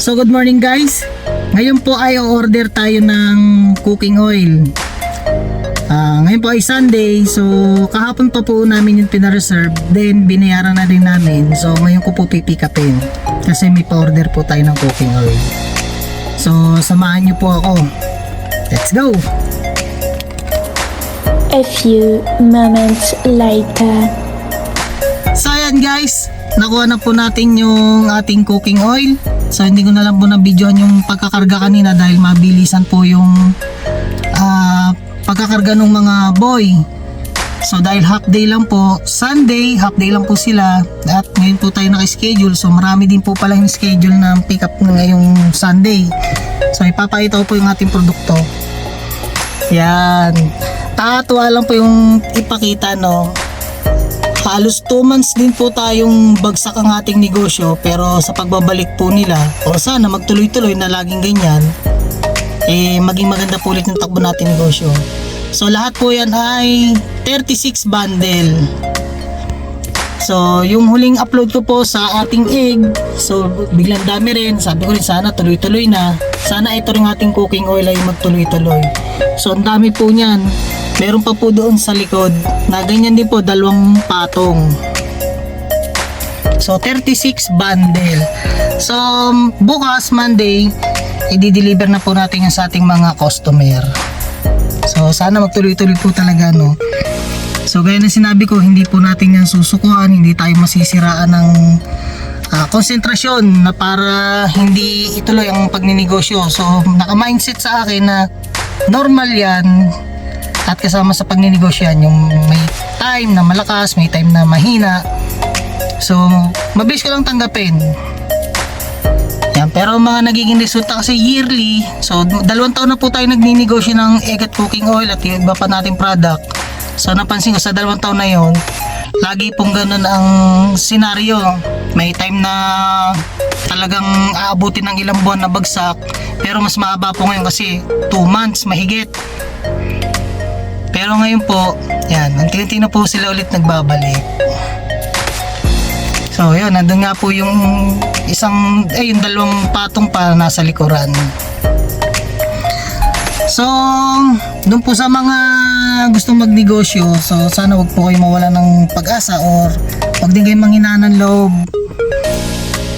So good morning guys. Ngayon po ay order tayo ng cooking oil. Ngayon po ay Sunday. So kahapon pa po namin yung pina-reserve. Then binayaran na din namin. So ngayon ko po pipick upin. Kasi may pa-order po tayo ng cooking oil. So samahan niyo po ako. Let's go! A few moments later. So ayan guys, nakuha na po natin yung ating cooking oil. So hindi ko na lang po na-videohan yung pagkakarga kanina dahil mabilisan po yung pagkakarga ng mga boy. So dahil half day lang po, Sunday, half day lang po sila at ngayon po tayo naka-schedule. So marami din po pala yung schedule ng pick up ngayong Sunday. So ipapakita ko po yung ating produkto. Yan. Nakakatuwa lang po yung ipakita, no. Halos 2 months din po tayong bagsak ang ating negosyo, pero sa pagbabalik po nila, o sana magtuloy-tuloy na laging ganyan, maging maganda po ulit yung takbo natin negosyo. So lahat po yan ay 36 bundle. So yung huling upload ko po sa ating egg, so biglang dami rin. Sabi ko rin sana tuloy-tuloy na. Sana ito rin ating cooking oil ay magtuloy-tuloy. So ang dami po niyan. Meron pa po doon sa likod na ganyan din po, 2 patong. So 36 bundle. So bukas Monday, i-deliver na po natin yan sa ating mga customer. So sana magtuloy-tuloy po talaga, no. So gaya na sinabi ko, hindi po natin yan susukuan, hindi tayo masisiraan ng konsentrasyon na para hindi ituloy ang pagninegosyo. So naka-mindset sa akin na normal yan. At kasama sa pagninegosyo yan, yung may time na malakas, may time na mahina. So mabilis ko lang tanggapin yan. Pero mga nagiging resulta kasi yearly. So 2 taon na po tayo nagninegosyo ng egg at cooking oil at yung iba pa nating product. So napansin ko sa 2 taon na yon, lagi pong ganun ang senaryo. May time na talagang aabutin ng ilang buwan na bagsak, pero mas mahaba po ngayon kasi 2 months mahigit. Pero ngayon po, yan, unti-unti na po sila ulit nagbabalik. So yun, nandun nga po yung yung 2 patong pa nasa likuran. So doon po sa mga gustong magnegosyo, so sana wag po kayo mawala ng pag-asa or wag din kayo manghina ng loob.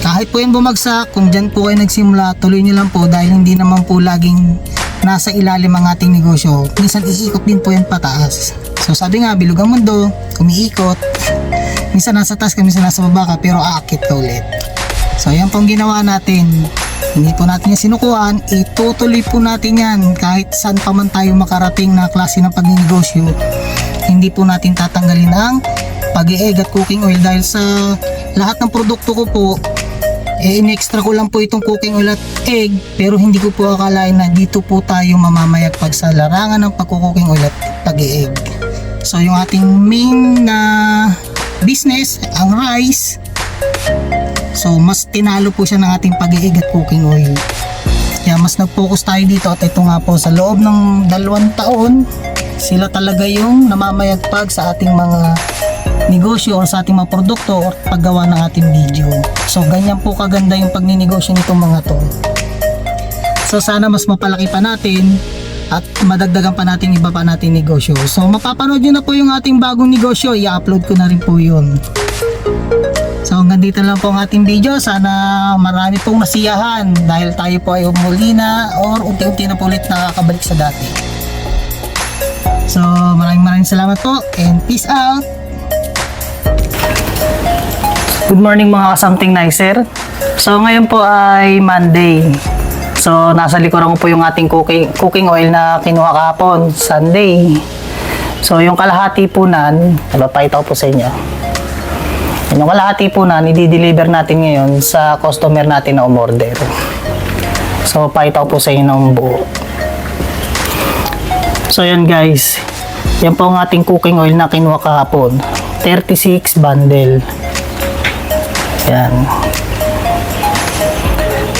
Kahit po yung bumagsak, kung dyan po kayo nagsimula, tuloy nyo lang po dahil hindi naman po laging nasa ilalim ang ating negosyo. Minsan iikot din po yan pataas. So sabi nga, bilog ang mundo, umiikot. Minsan nasa taas ka, minsan nasa baba ka, pero aakit ka ulit. So yan pong ginawa natin. Hindi po natin yung sinukuan, itutuloy po natin yan. Kahit saan pa man tayo makarating na klase ng pagninegosyo, hindi po natin tatanggalin ang pag-i-egg at cooking oil dahil sa lahat ng produkto ko po, in-extra ko lang po itong cooking oil at egg, pero hindi ko po akalain na dito po tayo mamamayagpag sa larangan ng pagkukuking oil at pag-i-egg. So yung ating main na business, ang rice, so mas tinalo po siya ng ating pag-i-egg at cooking oil. Kaya mas nag-focus tayo dito at ito nga po sa loob ng 2 taon, sila talaga yung namamayagpag sa ating mga negosyo or sa ating mga produkto or paggawa ng ating video. So ganyan po kaganda yung pagninegosyo nitong mga to. So sana mas mapalaki pa natin at madagdagan pa natin iba pa nating negosyo. So mapapanood nyo na po yung ating bagong negosyo, i-upload ko na rin po yun. So hanggang dito lang po ang ating video. Sana marami pong nasiyahan dahil tayo po ay umuli na or unti-unti na po ulit nakakabalik sa dati. So maraming salamat po and peace out. Good morning mga ka-something nicer. So ngayon po ay Monday. So nasa likuran ko po yung ating cooking oil na kinuha kahapon, Sunday. So yung kalahati po nan, napapakita ko po sa inyo. Yung kalahati po nan, i-deliver natin ngayon sa customer natin na umorder. So pakita ko po sa inyo ng buo. So yan guys, yan po ang ating cooking oil na kinuha kahapon, 36 bundle. Yan.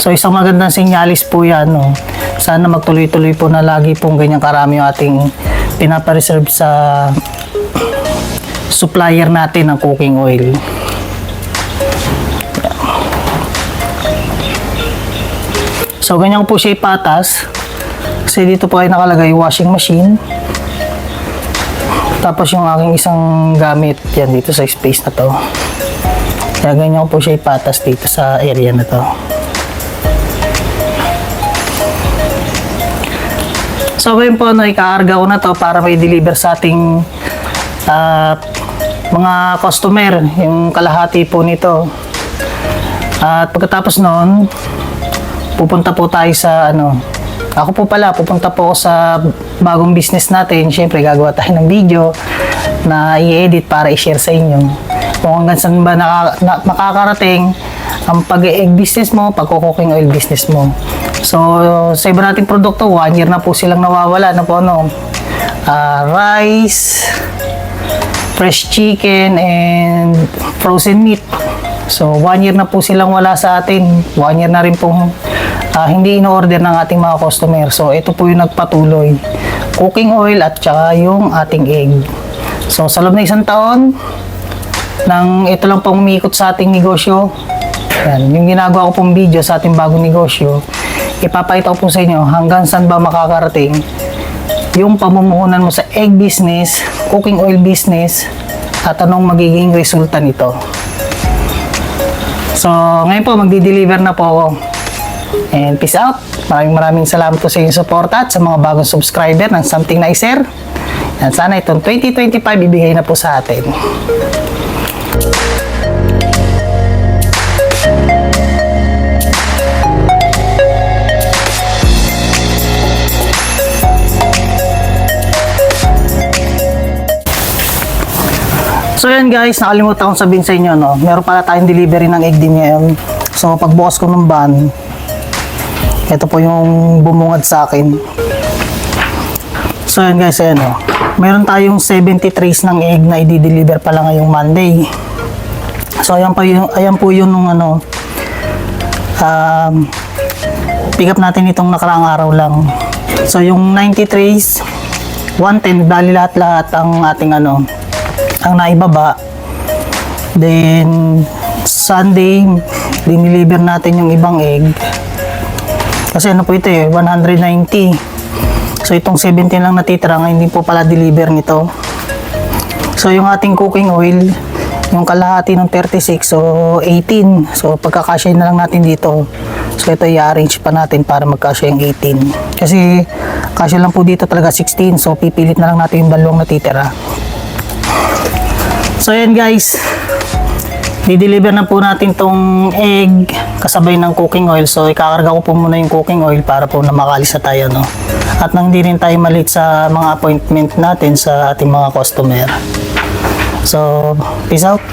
So isang magandang senyalis po yan, no? Sana magtuloy-tuloy po na lagi pong ganyan karami yung ating pinapareserve sa supplier natin ng cooking oil. So ganyan ko po siya ipatas. Kasi dito po ay nakalagay washing machine. Tapos yung aking isang gamit yan dito sa space na to. Kaya ganyan ko po siya ipatas dito sa area na to. So ngayon po, ikaarga ko na to para may deliver sa ating mga customer, yung kalahati po nito. At pagkatapos noon, pupunta po tayo sa ako po pala, pupunta po ako sa bagong business natin. Siyempre, gagawa tayo ng video na i-edit para i-share sa inyo. Kung hanggang saan ba makakarating ang pag-egg business mo, pag-cooking oil business mo. So, sa iba nating produkto, 1 year na po silang nawawala na po rice, fresh chicken, and frozen meat. So, 1 year na po silang wala sa atin. 1 year na rin pong hindi in-order ng ating mga customer. So, ito po yung nagpatuloy. Cooking oil at saka yung ating egg. So, sa loob na 1 taon, ito lang pong umiikot sa ating negosyo. Yan, yung ginagawa ko pong video sa ating bagong negosyo, ipapakita ko po sa inyo hanggang saan ba makakarating yung pamumuhunan mo sa egg business, cooking oil business, at anong magiging resulta nito. So, ngayon po, magdi-deliver na po ako. And peace out. Maraming salamat po sa inyong support at sa mga bagong subscriber ng Something Nicer. Yan, sana itong 2025 ibigay na po sa atin. So yan guys, nakalimutan kong sabihin sa inyo, meron pala tayong delivery ng egg din ngayon. So pagbukas ko ng van, ito po yung bumungad sa akin. So yan guys, meron tayong 70 trays ng egg na i-deliver pala ngayong Monday. So ayan po yung pick up natin itong nakaraang araw lang. So yung 90 trays, 110, dali lahat ang ating ang naibaba. Then Sunday, diniliver natin yung ibang egg. Kasi po ito 190. So itong 17 lang natitira, hindi po pala deliver nito. So yung ating cooking oil, yung kalahati ng 36, so 18. So pagkakasya na lang natin dito. So ito i-arrange pa natin para magkasya yung 18. Kasi kasya lang po dito talaga 16. So pipilit na lang natin yung dalawang natitira. So yan guys, i-deliver na po natin tong egg kasabay ng cooking oil. So ikakarga ko po muna yung cooking oil para po na makalis na tayo, at nang hindi rin tayo malate sa mga appointment natin sa ating mga customer. So peace out.